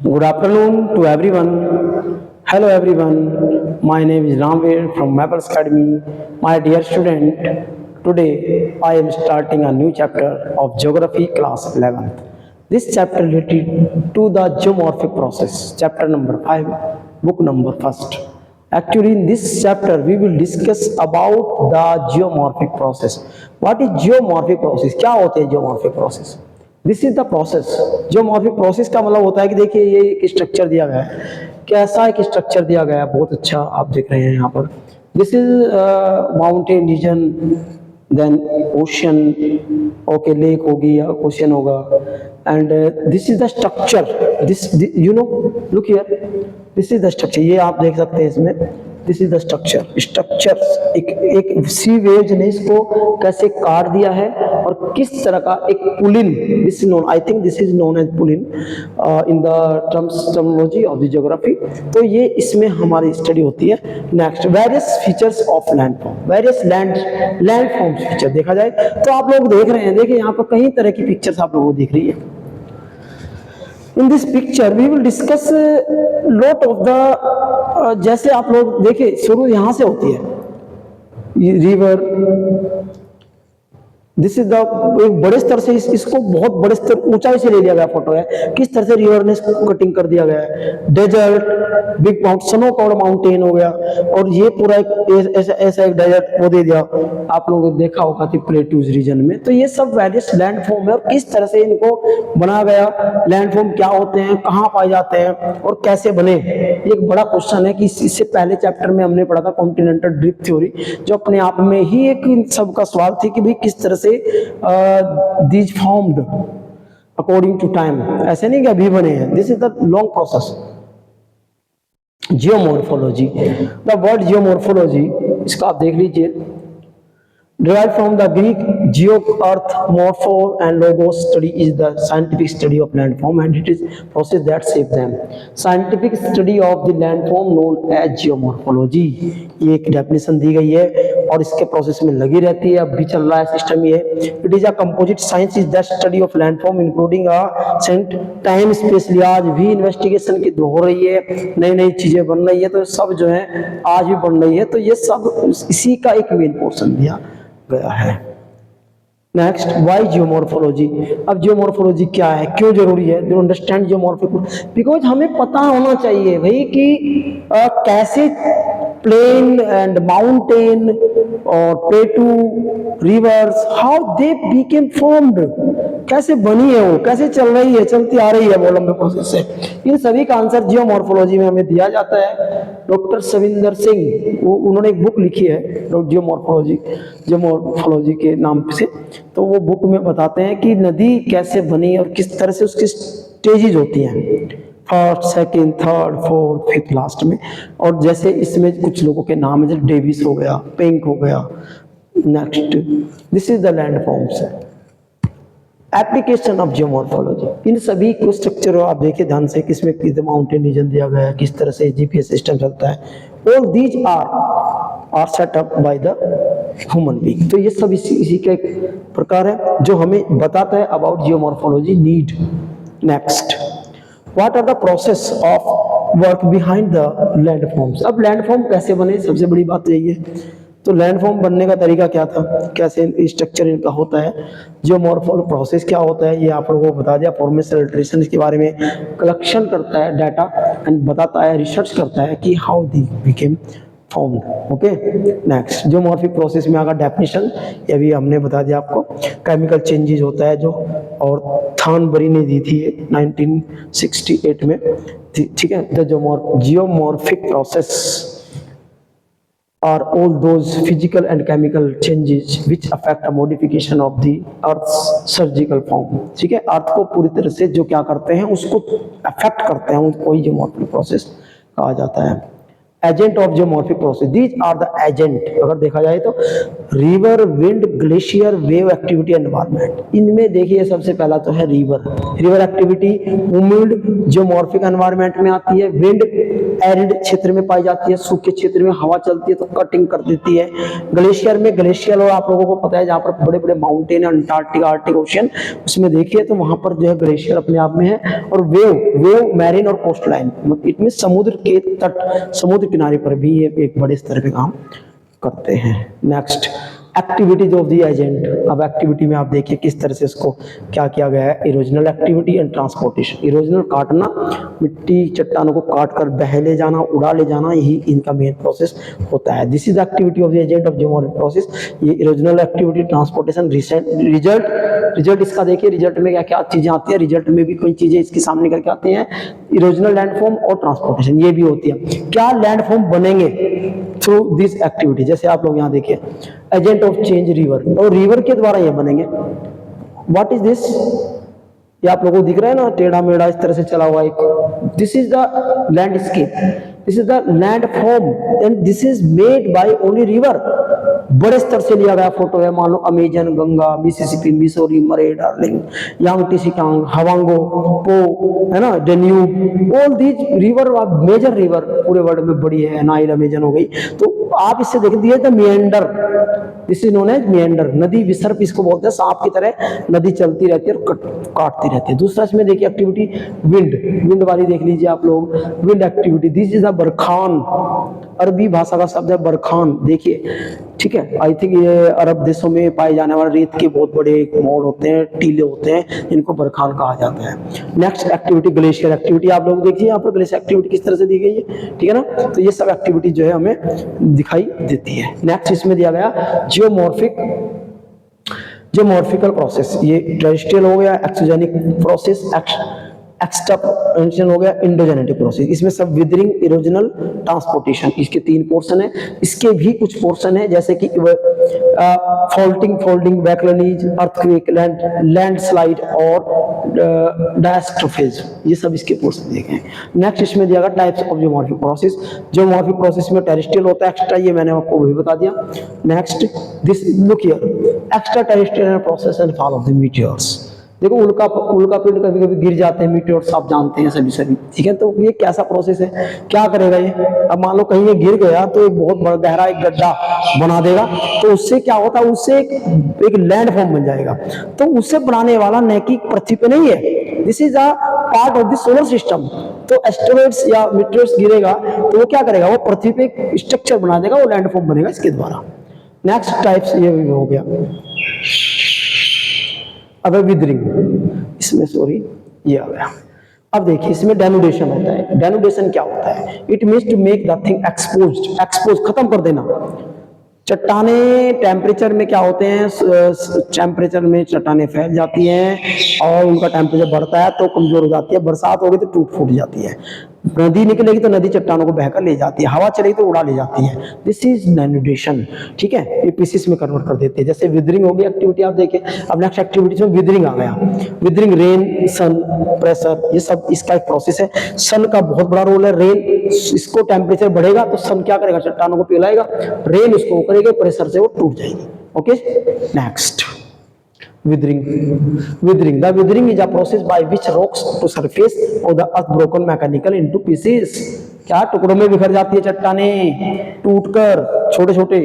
Good afternoon to everyone. Hello everyone. My name is Ramveer from Maples Academy. My dear student, today I am starting a new chapter of Geography class 11th. This chapter related to the geomorphic process, chapter number 5, book number 1st. Actually, in this chapter, we will discuss about the geomorphic process. What is geomorphic process? क्या होते हैं geomorphic process? This is the process. Geomorphic process का मतलब होता है कि देखिए ये एक स्ट्रक्चर दिया गया है, कैसा एक स्ट्रक्चर दिया गया है, बहुत अच्छा आप देख रहे हैं यहाँ पर। This is mountain region, then ocean, okay lake होगी या ओशन होगा, and this is the structure, this you know look here, this is the structure, ये आप देख सकते हैं इसमें, दिस इज द स्ट्रक्चर एक सी वेव्स ने इसको कैसे काट दिया है और किस तरह का एक पुलिन, this known, I think this is known as पुलिन in the terminology of the geography. तो ये इसमें हमारी स्टडी होती है। Next, various features of landform, various landforms feature देखा जाए तो आप लोग देख रहे हैं, देखिए यहाँ पर कई तरह की पिक्चर्स आप लोगों को दिख रही है। In this picture we will discuss lot of the, जैसे आप लोग देखिए शुरू यहां से होती है रिवर, दिस इज द, एक बड़े स्तर से इसको बहुत बड़े स्तर ऊंचाई से ले लिया गया फोटो है, किस तरह से रिवर ने इसको कटिंग कर दिया गया है। Desert, big mount, snow covered mountain हो गया, और ये पूरा एक ऐसा एक डेजर्ट वो दे दिया, आप लोगों ने देखा होगा कि प्लेटूज रीजन में। तो ये सब वेरियस लैंडफॉर्म है और किस तरह से इनको बनाया गया, लैंडफॉर्म क्या होते हैं, कहाँ पाए जाते हैं और कैसे बने, एक बड़ा क्वेश्चन है। कि इससे पहले चैप्टर में हमने पढ़ा था कॉन्टिनेंटल ड्रिफ्ट थ्योरी, जो अपने आप में ही एक इन सब का सवाल थी कि भाई किस तरह से these formed according to time, ऐसे नहीं कि अभी बने हैं। This is the long process. Geomorphology, the word geomorphology, इसका आप देख लीजिए, derived from the Greek geo, earth, morpho, and logos. Study is the scientific study of landform, and it is process that shape them. Scientific study of the landform known as geomorphology. ये एक definition दी गई है और इसके process में लगी रहती है, अब भी चल रहा है सिस्टम ये। It is a composite science, is the study of landform including a sent time especially. आज भी इन्वेस्टिगेशन की हो रही है, नई नई चीजें बन रही है, तो सब जो है आज भी बन रही है, तो ये सब इसी का एक मेन पोर्शन दिया गया है। Next, why geomorphology. अब जियोमॉर्फोलॉजी क्या है, क्यों जरूरी है, टू अंडरस्टैंड जियोमॉर्फिक, बिकॉज हमें पता होना चाहिए भाई कि कैसे प्लेन एंड माउंटेन और प्लेटू, reverse, how they became formed, कैसे बनी है वो, कैसे चल रही है, चलती आ रही है वो लंबे प्रोसेस से। इन सभी का आंसर जियोमॉर्फोलॉजी में हमें दिया जाता है। डॉक्टर सविंदर सिंह, उन्होंने एक बुक लिखी है जियोमॉर्फोलॉजी के नाम से, तो वो बुक में बताते हैं कि नदी कैसे बनी और किस तरह से उसकी स्टेजेस होती हैं, first, second, third, fourth, fifth, last में। और जैसे इसमें कुछ लोगों के नाम है, जैसे डेविस हो गया, पिंक हो गया। Next, this is the landforms, application of geomorphology. इन सभी को स्ट्रक्चर आप देखिए ध्यान से, किसमें किस माउंटेन रीजन दिया गया है, किस तरह से जीपीएस सिस्टम चलता है। All these are set up by the human being. तो ये सब इसी का एक प्रकार है जो हमें बताता है about geomorphology need. Next, what are the process of work behind the landforms. अब लैंडफॉर्म कैसे बने, सबसे बड़ी बात यही है। तो लैंडफॉर्म बनने का तरीका क्या था, कैसे स्ट्रक्चर इनका होता है, जियोमॉर्फोलॉजी प्रोसेस क्या होता है, ये आप लोगों को बता दिया। फॉर्मेशन, अल्टरेशन, इसके बारे में कलेक्शन करता है डाटा एंड बताता है, रिसर्च करता है कि how the became formed. Okay, next, geomorphic process में आगा डेफिनेशन, ये भी हमने बता दिया आपको। केमिकल चेंजेस होता है जो, और थानबरी ने दी थी 1968 में, ठीक है। The geomorphic process are all those physical and chemical changes which affect a modification of the earth's surgical form। ठीक है, अर्थ को पूरी तरह से जो क्या करते हैं उसको अफेक्ट करते हैं, उनको ही जियोमॉर्फिक प्रोसेस कहा जाता है। Agent of geomorphic process, these are the agent. अगर देखा जाए तो river, wind, glacier, wave activity, environment. इनमें देखिए सबसे पहला तो है river. River activity humid geomorphic environment में आती है। विंड एरिड क्षेत्र में पाई जाती है, सूखे क्षेत्र में हवा चलती है तो कटिंग कर देती है। ग्लेशियर में, ग्लेशियर और आप लोगों को पता है जहाँ पर बड़े बड़े माउंटेन है, अंटार्कटिका, आर्टिक ओशियन, उसमें देखिए तो वहां पर जो है ग्लेशियर अपने आप में है। और वेव, वेव मैरीन और कोस्ट लाइन, इट मीन समुद्र के तट, समुद्र किनारे पर भी ये एक बड़े स्तर पे काम करते हैं। Next, activities of the agent. अब एक्टिविटी में आप देखिए किस तरह से इसको क्या किया गया है। Erosional activity and transportation. Erosional काटना, मिट्टी चट्टानों को काट कर बह ले जाना, उड़ा ले जाना, यही इनका मेन प्रोसेस होता है। This is activity of the agent of geomorphic process. ये erosional activity, transportation, result. Result इसका देखिए, रिजल्ट में क्या क्या चीजें आती है। रिजल्ट में भी कोई चीजें इसके सामने करके आती हैं। इरोजनल लैंडफॉर्म और ट्रांसपोर्टेशन ये भी होती है। क्या लैंडफॉर्म बनेंगे थ्रू दिस एक्टिविटी। जैसे आप लोग यहाँ देखिए, एजेंट ऑफ चेंज रिवर, और रिवर के द्वारा ये बनेंगे। व्हाट इज दिस, ये आप लोगों को दिख रहा है ना, टेढ़ा मेढ़ा इस तरह से चला हुआ एक, this is the landscape, this is the landform and this is made by only river. बड़े स्तर से लिया गया फोटो है, मान लो Amazon, Ganga, Mississippi, Missouri, Murray, Darling, Yangtze Kiang, Hwang Ho, Po, है ना, Danube, all these river, major river पूरे वर्ल्ड में बड़ी है। नाइल, अमेजन हो गई। तो आप इससे देख दिए the meander, this is known as meander. नदी विसर्प इसको बोलते हैं, सांप की तरह नदी चलती रहती है और काटती रहती है। दूसरा इसमें देखिए एक्टिविटी विंड, विंड वाली देख लीजिए आप लोग, wind activity, this is the barchan. अरबी भाषा का शब्द है बरखान, देखिए, ठीक है। आई थिंक ये अरब देशों में पाए जाने वाले रेत के बहुत बड़े मोड़ होते हैं, टीले होते हैं, इनको बरखान कहा जाता है। Next activity glacier activity. आप लोग देखिए यहाँ पर ग्लेशियर एक्टिविटी किस तरह से दी गई है, ठीक है ना। तो ये सब एक्टिविटी जो है हमें दिखाई देती है। नेक्स्ट इसमें दिया गया जियोमॉर्फिक, जियोमॉर्फिकल प्रोसेस। ये टेरेस्ट्रियल हो गया, एक्सोजेनिक प्रोसेस, एक्सट्रापोर्शन हो गया, इंडोजेनेटिक प्रोसेस। इसमें सब विदरिंग, इरोजनल, ट्रांसपोर्टेशन, इसके 3 पोर्शन है। इसके भी कुछ पोर्शन है जैसे कि फॉल्टिंग, फोल्डिंग, बैकलनीज, अर्थक्वेक, लैंडस्लाइड और डायस्ट्रोफेज, ये सब इसके पोर्शन देखे हैं। नेक्स्ट इसमें दिया गया types of geomorphic process. Geomorphic process में टेरेस्ट्रियल होता है, एक्स्ट्रा, ये मैंने आपको भी बता दिया। Next this, look here, extra terrestrial process and fall of the meteors. देखो उल्का पिंड कभी कभी गिर जाते हैं, मीटियोर्स आप जानते हैं सभी, ठीक है। तो ये कैसा प्रोसेस है, क्या करेगा ये। अब मान लो कहीं ये गिर गया तो एक बहुत बड़ा गहरा एक गड्ढा बना देगा, तो उससे क्या होता है, उससे एक लैंड फॉर्म बन जाएगा। तो उससे बनाने वाला न कि पृथ्वी पे नहीं है, this is a part of the solar system. तो एस्टेरॉइड्स या मीटियोर्स गिरेगा तो वो क्या करेगा, वो पृथ्वी पे एक स्ट्रक्चर बना देगा, वो लैंड फॉर्म बनेगा इसके द्वारा। नेक्स्ट टाइप्स ये भी हो गया। अब विदरिंग, इसमें सॉरी ये आ गया। अब देखिए इसमें डेनुडेशन होता है। डेनुडेशन क्या होता है, it means to make the thing exposed, expose, खत्म कर देना। चट्टाने टेम्परेचर में क्या होते हैं, टेम्परेचर में चट्टाने फैल जाती हैं और उनका टेम्परेचर बढ़ता है तो कमजोर हो जाती है। बरसात होगी तो टूट फूट जाती है। नदी निकलेगी तो नदी चट्टानों को बहकर ले जाती है, हवा चलेगी तो उड़ा ले जाती है। दिस इज डेनुडेशन, ठीक है। ये पीसेस में कन्वर्ट कर देते हैं। जैसे विदरिंग हो गई एक्टिविटी, आप देखें। अब नेक्स्ट एक्टिविटी में विदरिंग आ गया। विदरिंग, रेन, सन, प्रेशर, ये सब इसका एक प्रोसेस है। सन का बहुत बड़ा रोल है। रेन, इसको टेम्परेचर बढ़ेगा तो सन क्या करेगा, चट्टानों को पिघलाएगा। रेन उसको करेगा, प्रेशर से वो टूट जाएगी। Okay, next withering. Withering, the withering is a process by which rocks to surface of the earth broken mechanical into pieces. क्या टुकड़ों में बिखर जाती है चट्टाने, टूटकर छोटे छोटे